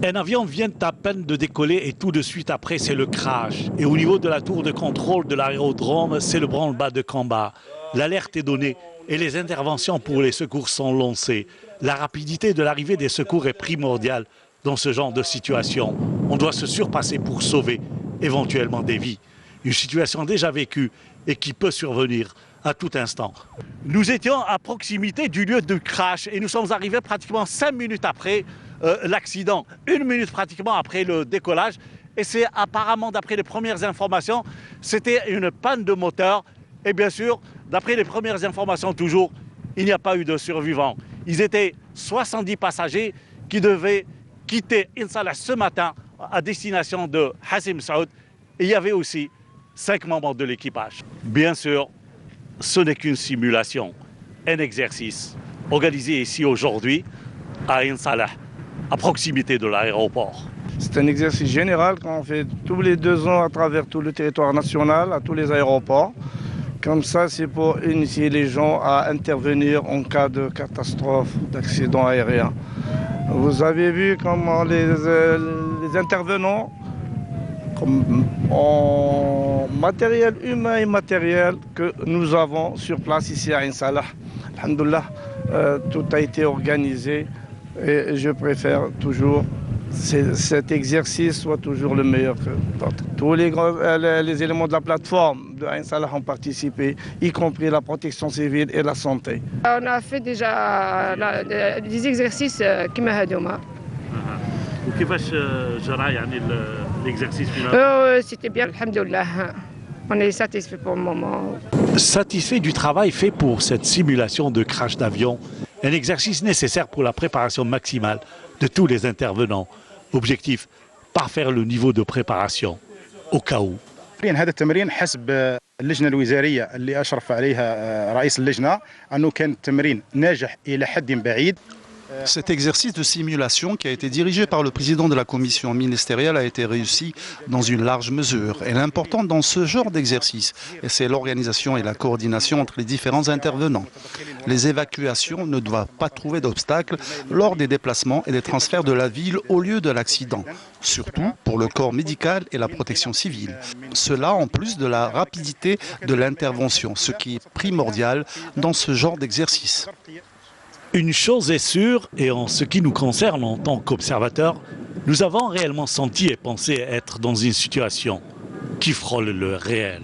Un avion vient à peine de décoller et tout de suite après, c'est le crash. Et au niveau de la tour de contrôle de l'aérodrome, c'est le branle-bas de combat. L'alerte est donnée et les interventions pour les secours sont lancées. La rapidité de l'arrivée des secours est primordiale dans ce genre de situation. On doit se surpasser pour sauver éventuellement des vies. Une situation déjà vécue et qui peut survenir à tout instant. Nous étions à proximité du lieu de crash et nous sommes arrivés pratiquement 5 minutes après l'accident, 1 minute pratiquement après le décollage. Et c'est apparemment, d'après les premières informations, c'était une panne de moteur. Et bien sûr, d'après les premières informations toujours, il n'y a pas eu de survivants. Ils étaient 70 passagers qui devaient quitter Insalah ce matin à destination de Hassim Saoud. Et il y avait aussi 5 membres de l'équipage. Bien sûr, ce n'est qu'une simulation, un exercice organisé ici aujourd'hui à Insalah, à proximité de l'aéroport. C'est un exercice général qu'on fait tous les 2 ans à travers tout le territoire national, à tous les aéroports. Comme ça, c'est pour initier les gens à intervenir en cas de catastrophe, d'accident aérien. Vous avez vu comment les intervenants, en matériel humain et matériel que nous avons sur place ici à Insalah. Alhamdoulilah, tout a été organisé et je préfère toujours que cet exercice soit toujours le meilleur que d'autres. Tous les éléments de la plateforme de Insalah ont participé, y compris la protection civile et la santé. On a fait déjà des exercices comme هذوما. وكيفاش جرى يعني l'exercice final? C'était bien, alhamdoulilah. On est satisfait pour le moment. Satisfait du travail fait pour cette simulation de crash d'avion, un exercice nécessaire pour la préparation maximale de tous les intervenants. Objectif, parfaire le niveau de préparation au cas où. هذا التمرين حسب اللجنة الوزارية اللي أشرف عليها رئيس اللجنة أنه كان تمرين ناجح إلى حد بعيد. Cet exercice de simulation qui a été dirigé par le président de la commission ministérielle a été réussi dans une large mesure. Et l'important dans ce genre d'exercice, c'est l'organisation et la coordination entre les différents intervenants. Les évacuations ne doivent pas trouver d'obstacles lors des déplacements et des transferts de la ville au lieu de l'accident, surtout pour le corps médical et la protection civile. Cela en plus de la rapidité de l'intervention, ce qui est primordial dans ce genre d'exercice. Une chose est sûre, et en ce qui nous concerne en tant qu'observateurs, nous avons réellement senti et pensé être dans une situation qui frôle le réel.